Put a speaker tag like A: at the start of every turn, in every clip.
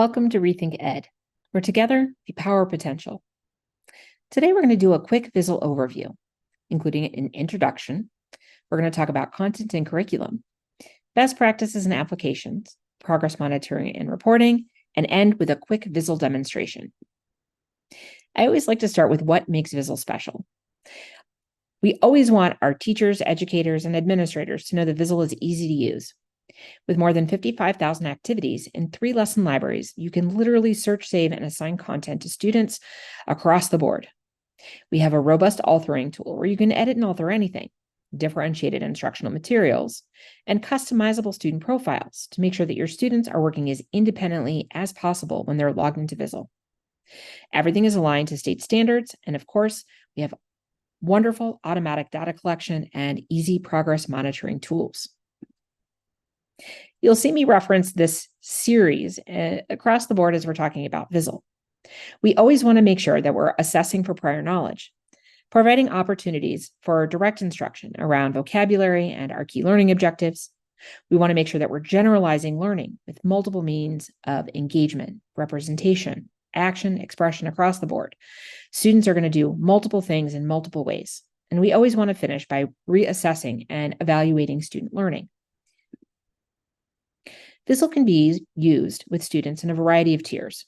A: Welcome to Rethink Ed, where together we power potential. Today we're going to do a quick Vizzle overview, including an introduction. We're going to talk about content and curriculum, best practices and applications, progress monitoring and reporting, and end with a quick Vizzle demonstration. I always like to start with what makes Vizzle special. We always want our teachers, educators, and administrators to know that Vizzle is easy to use. With more than 55,000 activities in 3 lesson libraries, you can literally search, save, and assign content to students across the board. We have a robust authoring tool where you can edit and author anything, differentiated instructional materials, and customizable student profiles to make sure that your students are working as independently as possible when they're logged into Vizzle. Everything is aligned to state standards, and of course, we have wonderful automatic data collection and easy progress monitoring tools. You'll see me reference this series across the board as we're talking about Vizzle. We always want to make sure that we're assessing for prior knowledge, providing opportunities for direct instruction around vocabulary and our key learning objectives. We want to make sure that we're generalizing learning with multiple means of engagement, representation, action, expression across the board. Students are going to do multiple things in multiple ways, and we always want to finish by reassessing and evaluating student learning. Vizzle can be used with students in a variety of tiers,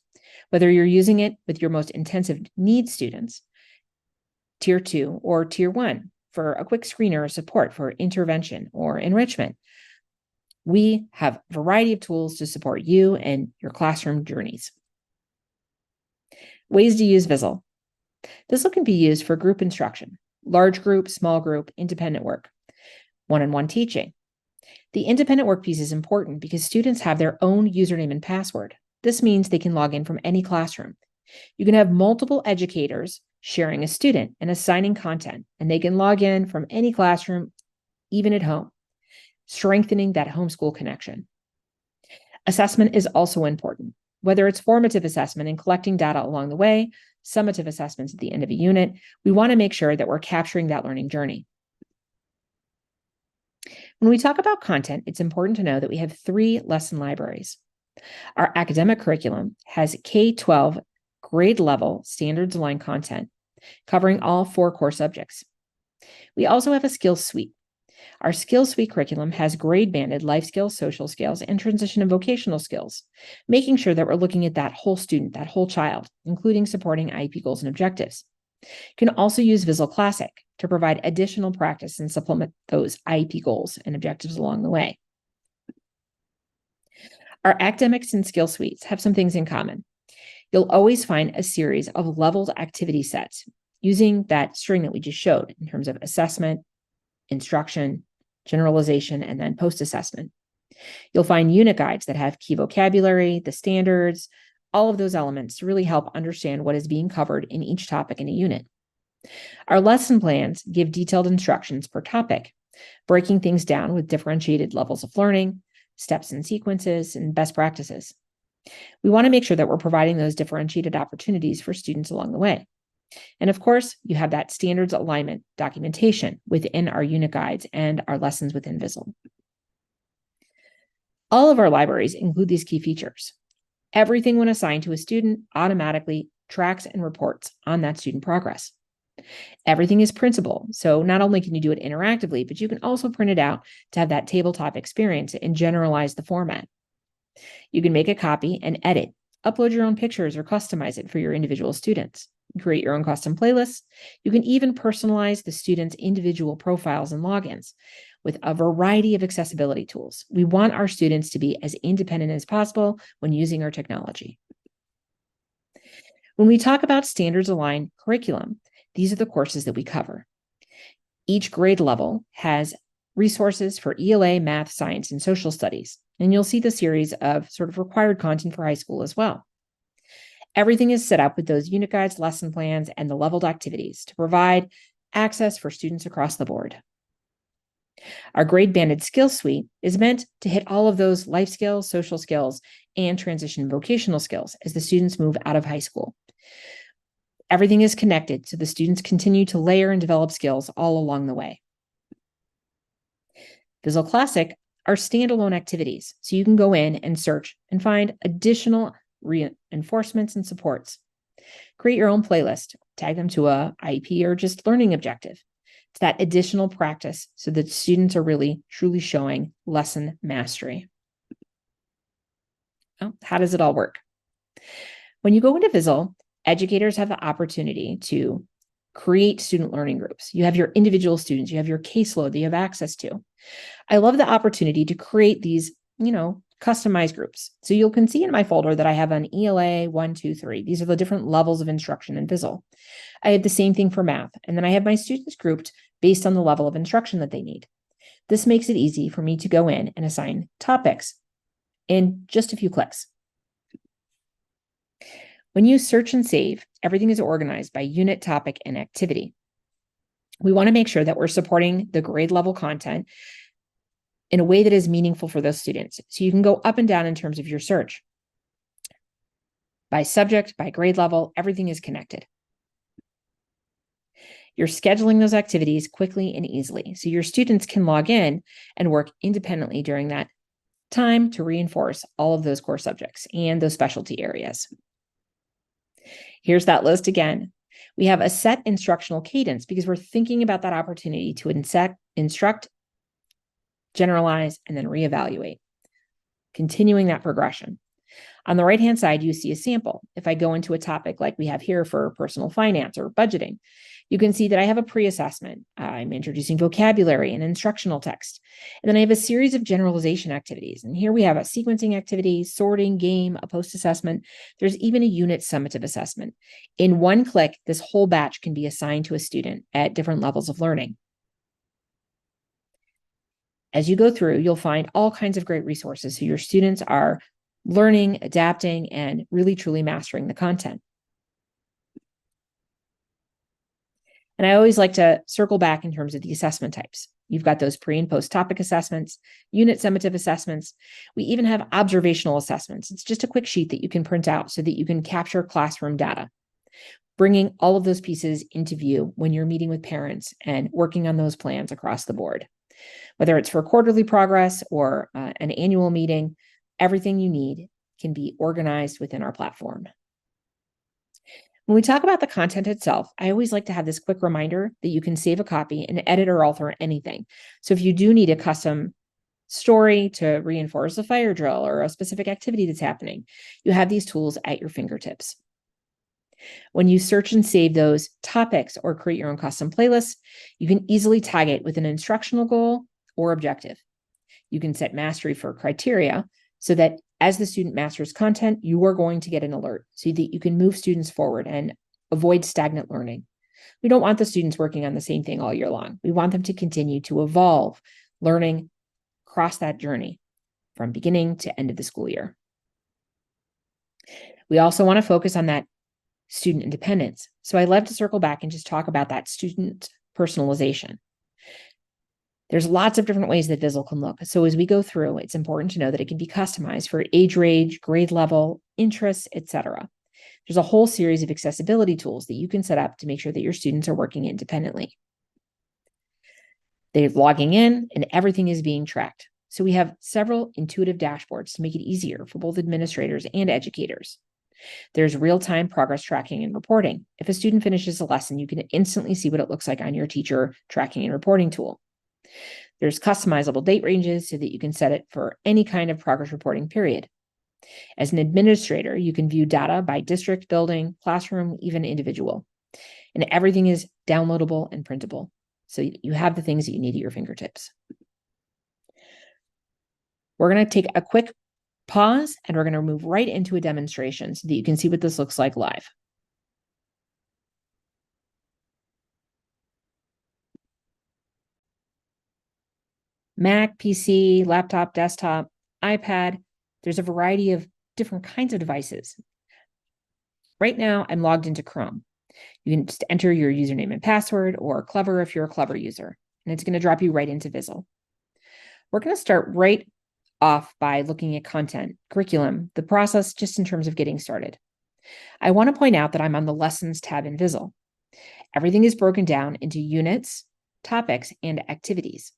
A: whether you're using it with your most intensive needs students, Tier 2 or Tier 1, for a quick screener or support for intervention or enrichment. We have a variety of tools to support you and your classroom journeys. Ways to use Vizzle. Vizzle can be used for group instruction, large group, small group, independent work, one-on-one teaching. The independent work piece is important because students have their own username and password. This means they can log in from any classroom. You can have multiple educators sharing a student and assigning content, and they can log in from any classroom, even at home, strengthening that homeschool connection. Assessment is also important, whether it's formative assessment and collecting data along the way, summative assessments at the end of a unit. We want to make sure that we're capturing that learning journey. When we talk about content, it's important to know that we have 3 lesson libraries. Our academic curriculum has K-12 grade level standards aligned content covering all 4 core subjects. We also have a skills suite. Our skills suite curriculum has grade banded life skills, social skills, and transition and vocational skills, making sure that we're looking at that whole student, that whole child, including supporting IEP goals and objectives. You can also use Vizzle Classic to provide additional practice and supplement those IEP goals and objectives along the way. Our academics and skill suites have some things in common. You'll always find a series of leveled activity sets using that string that we just showed in terms of assessment, instruction, generalization, and then post-assessment. You'll find unit guides that have key vocabulary, the standards, all of those elements to really help understand what is being covered in each topic in a unit. Our lesson plans give detailed instructions per topic, breaking things down with differentiated levels of learning, steps and sequences, and best practices. We want to make sure that we're providing those differentiated opportunities for students along the way. And of course, you have that standards alignment documentation within our unit guides and our lessons within Vizzle. All of our libraries include these key features. Everything when assigned to a student automatically tracks and reports on that student progress. Everything is printable, so not only can you do it interactively, but you can also print it out to have that tabletop experience and generalize the format. You can make a copy and edit, upload your own pictures or customize it for your individual students, create your own custom playlists. You can even personalize the students' individual profiles and logins with a variety of accessibility tools. We want our students to be as independent as possible when using our technology. When we talk about standards-aligned curriculum, these are the courses that we cover. Each grade level has resources for ELA, math, science, and social studies. And you'll see the series of sort of required content for high school as well. Everything is set up with those unit guides, lesson plans, and the leveled activities to provide access for students across the board. Our grade banded skills suite is meant to hit all of those life skills, social skills, and transition vocational skills as the students move out of high school. Everything is connected so the students continue to layer and develop skills all along the way. Vizzle Classic are standalone activities, so you can go in and search and find additional reinforcements, and supports. Create your own playlist, tag them to a IEP or just learning objective. It's that additional practice so that students are really truly showing lesson mastery. Well, how does it all work? When you go into Vizzle, educators have the opportunity to create student learning groups. You have your individual students, you have your caseload that you have access to. I love the opportunity to create these, customized groups. So you can see in my folder that I have an ELA 1, 2, 3. These are the different levels of instruction in Vizzle. I have the same thing for math. And then I have my students grouped based on the level of instruction that they need. This makes it easy for me to go in and assign topics in just a few clicks. When you search and save, everything is organized by unit, topic, and activity. We want to make sure that we're supporting the grade level content in a way that is meaningful for those students. So you can go up and down in terms of your search. By subject, by grade level, everything is connected. You're scheduling those activities quickly and easily, so your students can log in and work independently during that time to reinforce all of those core subjects and those specialty areas. Here's that list again. We have a set instructional cadence because we're thinking about that opportunity to instruct, generalize, and then reevaluate, continuing that progression. On the right-hand side, you see a sample. If I go into a topic like we have here for personal finance or budgeting, you can see that I have a pre-assessment. I'm introducing vocabulary and instructional text. And then I have a series of generalization activities. And here we have a sequencing activity, sorting, game, a post-assessment. There's even a unit summative assessment. In one click, this whole batch can be assigned to a student at different levels of learning. As you go through, you'll find all kinds of great resources so your students are learning, adapting, and really truly mastering the content. And I always like to circle back in terms of the assessment types. You've got those pre and post topic assessments, unit summative assessments. We even have observational assessments. It's just a quick sheet that you can print out so that you can capture classroom data, bringing all of those pieces into view when you're meeting with parents and working on those plans across the board. Whether it's for quarterly progress or an annual meeting, everything you need can be organized within our platform. When we talk about the content itself, I always like to have this quick reminder that you can save a copy and edit or alter anything. So if you do need a custom story to reinforce a fire drill or a specific activity that's happening, you have these tools at your fingertips. When you search and save those topics or create your own custom playlists, you can easily tag it with an instructional goal or objective. You can set mastery for criteria so that as the student masters content, you are going to get an alert so that you can move students forward and avoid stagnant learning. We don't want the students working on the same thing all year long. We want them to continue to evolve, learning across that journey from beginning to end of the school year. We also want to focus on that student independence. So I love to circle back and just talk about that student personalization. There's lots of different ways that Vizzle can look. So as we go through, it's important to know that it can be customized for age range, grade level, interests, etc. There's a whole series of accessibility tools that you can set up to make sure that your students are working independently. They're logging in and everything is being tracked. So we have several intuitive dashboards to make it easier for both administrators and educators. There's real-time progress tracking and reporting. If a student finishes a lesson, you can instantly see what it looks like on your teacher tracking and reporting tool. There's customizable date ranges so that you can set it for any kind of progress reporting period. As an administrator, you can view data by district, building, classroom, even individual. And everything is downloadable and printable. So you have the things that you need at your fingertips. We're going to take a quick pause and we're going to move right into a demonstration so that you can see what this looks like live. Mac, PC, laptop, desktop, iPad. There's a variety of different kinds of devices. Right now, I'm logged into Chrome. You can just enter your username and password, or Clever if you're a Clever user, and it's going to drop you right into Vizzle. We're going to start right off by looking at content, curriculum, the process just in terms of getting started. I want to point out that I'm on the Lessons tab in Vizzle. Everything is broken down into units, topics, and activities.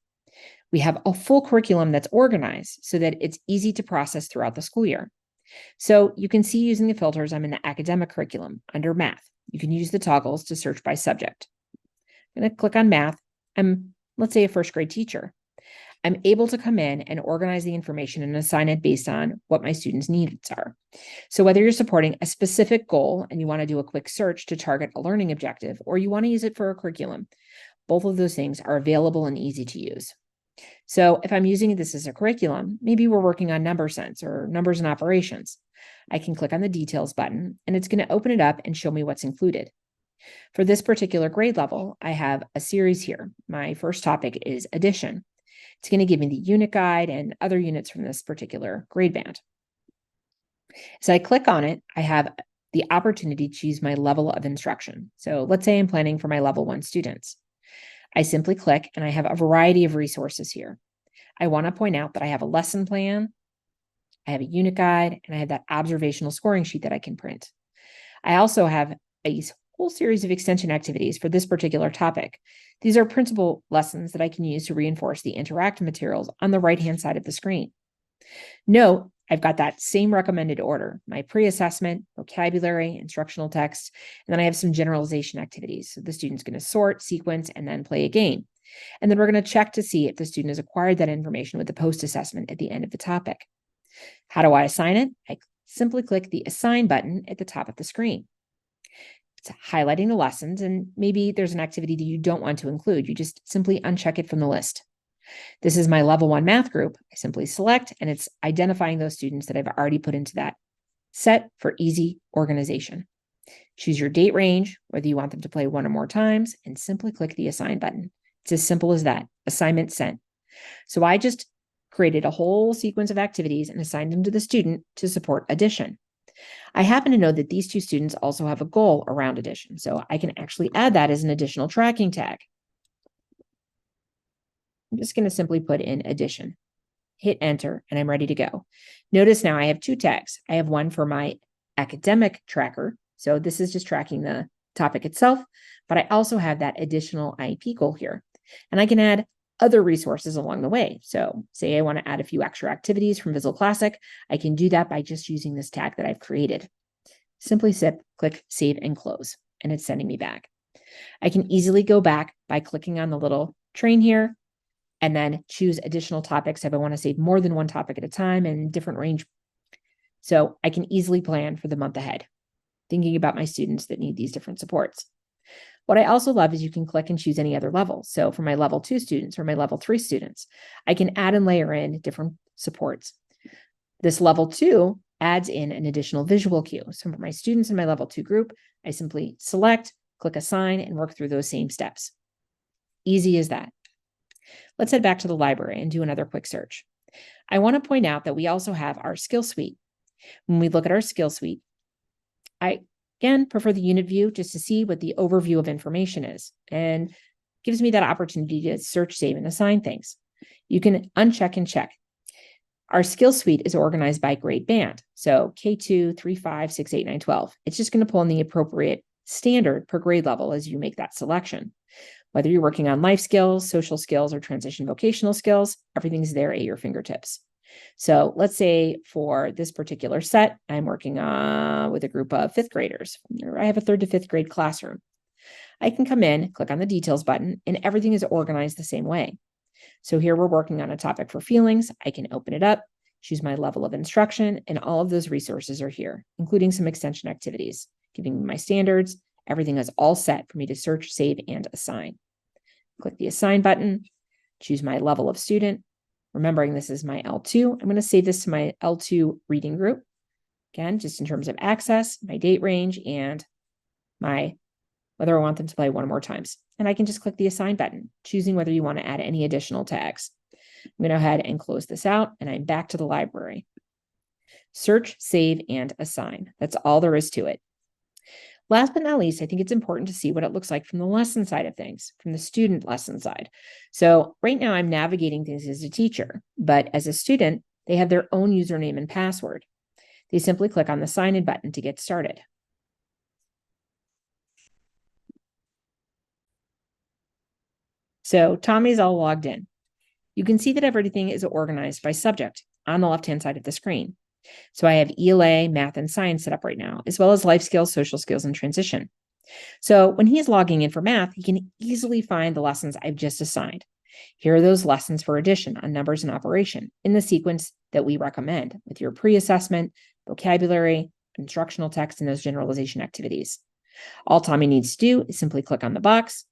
A: We have a full curriculum that's organized so that it's easy to process throughout the school year. So you can see using the filters, I'm in the academic curriculum under math. You can use the toggles to search by subject. I'm going to click on math. I'm, let's say, a first grade teacher. I'm able to come in and organize the information and assign it based on what my students' needs are. So whether you're supporting a specific goal and you want to do a quick search to target a learning objective, or you want to use it for a curriculum, both of those things are available and easy to use. So if I'm using this as a curriculum, maybe we're working on number sense or numbers and operations. I can click on the details button and it's going to open it up and show me what's included. For this particular grade level, I have a series here. My first topic is addition. It's going to give me the unit guide and other units from this particular grade band. As I click on it, I have the opportunity to choose my level of instruction. So let's say I'm planning for my level 1 students. I simply click and I have a variety of resources here. I want to point out that I have a lesson plan, I have a unit guide, and I have that observational scoring sheet that I can print. I also have a whole series of extension activities for this particular topic. These are printable lessons that I can use to reinforce the interactive materials on the right-hand side of the screen. Note, I've got that same recommended order, my pre-assessment, vocabulary, instructional text, and then I have some generalization activities. So the student's going to sort, sequence, and then play a game. And then we're going to check to see if the student has acquired that information with the post-assessment at the end of the topic. How do I assign it? I simply click the Assign button at the top of the screen. It's highlighting the lessons, and maybe there's an activity that you don't want to include. You just simply uncheck it from the list. This is my level 1 math group. I simply select, and it's identifying those students that I've already put into that set for easy organization. Choose your date range, whether you want them to play one or more times, and simply click the Assign button. It's as simple as that. Assignment sent. So I just created a whole sequence of activities and assigned them to the student to support addition. I happen to know that these 2 students also have a goal around addition, so I can actually add that as an additional tracking tag. I'm just going to simply put in addition, hit enter, and I'm ready to go. Notice now I have 2 tags. I have one for my academic tracker. So this is just tracking the topic itself, but I also have that additional IEP goal here. And I can add other resources along the way. So say I want to add a few extra activities from Vizzle Classic. I can do that by just using this tag that I've created. Simply click Save and Close, and it's sending me back. I can easily go back by clicking on the little train here and then choose additional topics if I want to save more than one topic at a time and different range. So I can easily plan for the month ahead, thinking about my students that need these different supports. What I also love is you can click and choose any other level. So for my level 2 students or my level 3 students, I can add and layer in different supports. This level 2 adds in an additional visual cue. So for my students in my level 2 group, I simply select, click Assign, and work through those same steps. Easy as that. Let's head back to the library and do another quick search. I want to point out that we also have our skill suite. When we look at our skill suite, I again prefer the unit view just to see what the overview of information is, and gives me that opportunity to search, save, and assign things. You can uncheck and check. Our skill suite is organized by grade band. So K2, 3, 5, 6, 8, 9, 12. It's just going to pull in the appropriate standard per grade level as you make that selection. Whether you're working on life skills, social skills, or transition vocational skills, everything's there at your fingertips. So let's say for this particular set, I'm working with a group of 5th graders. I have a 3rd to 5th grade classroom. I can come in, click on the details button, and everything is organized the same way. So here we're working on a topic for feelings. I can open it up, choose my level of instruction, and all of those resources are here, including some extension activities, giving me my standards. Everything is all set for me to search, save, and assign. Click the Assign button, choose my level of student. Remembering this is my L2, I'm going to save this to my L2 reading group. Again, just in terms of access, my date range, and whether I want them to play one or more times. And I can just click the Assign button, choosing whether you want to add any additional tags. I'm going to go ahead and close this out, and I'm back to the library. Search, save, and assign. That's all there is to it. Last but not least, I think it's important to see what it looks like from the lesson side of things, from the student lesson side. So right now I'm navigating things as a teacher, but as a student, they have their own username and password. They simply click on the Sign In button to get started. So Tommy's all logged in. You can see that everything is organized by subject on the left-hand side of the screen. So I have ELA, math, and science set up right now, as well as life skills, social skills, and transition. So when he's logging in for math, he can easily find the lessons I've just assigned. Here are those lessons for addition on numbers and operation in the sequence that we recommend with your pre-assessment, vocabulary, instructional text, and those generalization activities. All Tommy needs to do is simply click on the box.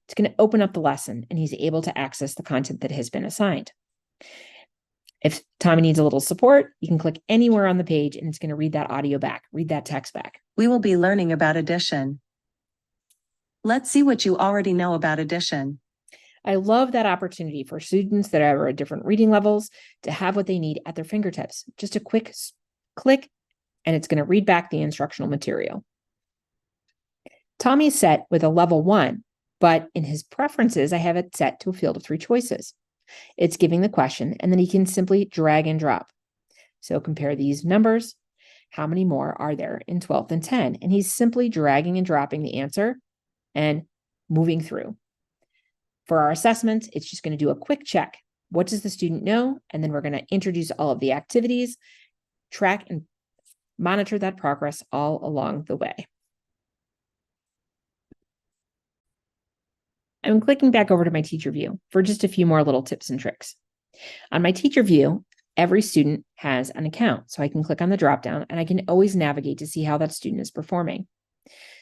A: It's going to open up the lesson, and he's able to access the content that has been assigned. If Tommy needs a little support, you can click anywhere on the page, and it's going to read that audio back, read that text back.
B: We will be learning about addition. Let's see what you already know about addition.
A: I love that opportunity for students that are at different reading levels to have what they need at their fingertips. Just a quick click, and it's going to read back the instructional material. Tommy's set with a level 1, but in his preferences, I have it set to a field of 3 choices. It's giving the question, and then he can simply drag and drop. So compare these numbers. How many more are there in 12th and 10? And he's simply dragging and dropping the answer and moving through. For our assessment, it's just going to do a quick check. What does the student know? And then we're going to introduce all of the activities, track and monitor that progress all along the way. I'm clicking back over to my teacher view for just a few more little tips and tricks. On my teacher view, every student has an account. So I can click on the dropdown and I can always navigate to see how that student is performing.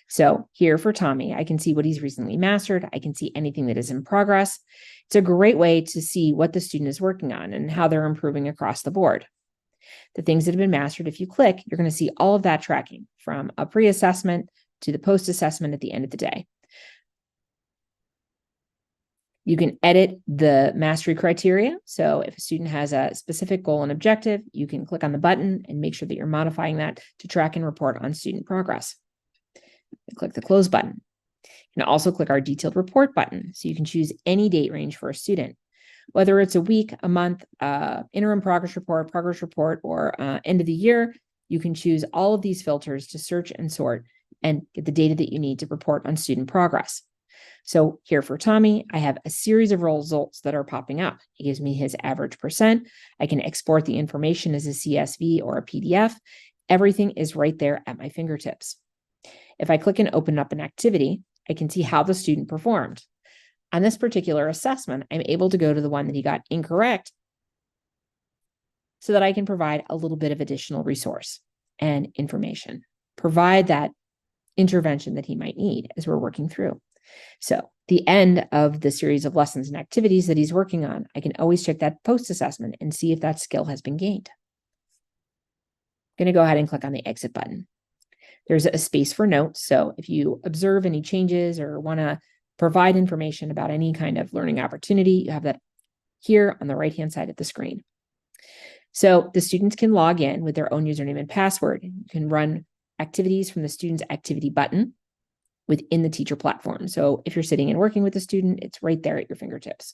A: So here for Tommy, I can see what he's recently mastered. I can see anything that is in progress. It's a great way to see what the student is working on and how they're improving across the board. The things that have been mastered, if you click, you're going to see all of that tracking from a pre-assessment to the post-assessment at the end of the day. You can edit the mastery criteria. So if a student has a specific goal and objective, you can click on the button and make sure that you're modifying that to track and report on student progress. Click the close button. You can also click our detailed report button. So you can choose any date range for a student, whether it's a week, a month, interim progress report, or end of the year. You can choose all of these filters to search and sort and get the data that you need to report on student progress. So here for Tommy, I have a series of results that are popping up. It gives me his average percent. I can export the information as a CSV or a PDF. Everything is right there at my fingertips. If I click and open up an activity, I can see how the student performed. On this particular assessment, I'm able to go to the one that he got incorrect so that I can provide a little bit of additional resource and information, provide that intervention that he might need as we're working through. So the end of the series of lessons and activities that he's working on, I can always check that post-assessment and see if that skill has been gained. I'm going to go ahead and click on the exit button. There's a space for notes. So if you observe any changes or want to provide information about any kind of learning opportunity, you have that here on the right-hand side of the screen. So the students can log in with their own username and password. You can run activities from the student's activity button within the teacher platform. So if you're sitting and working with a student, it's right there at your fingertips.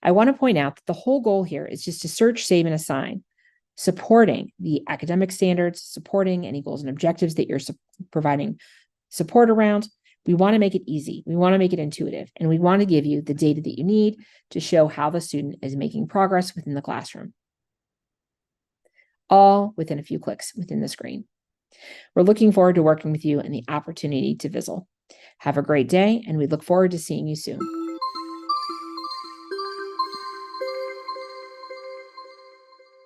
A: I want to point out that the whole goal here is just to search, save, and assign, supporting the academic standards, supporting any goals and objectives that you're providing support around. We want to make it easy. We want to make it intuitive, and we want to give you the data that you need to show how the student is making progress within the classroom, all within a few clicks within the screen. We're looking forward to working with you and the opportunity to Vizzle. Have a great day, and we look forward to seeing you soon.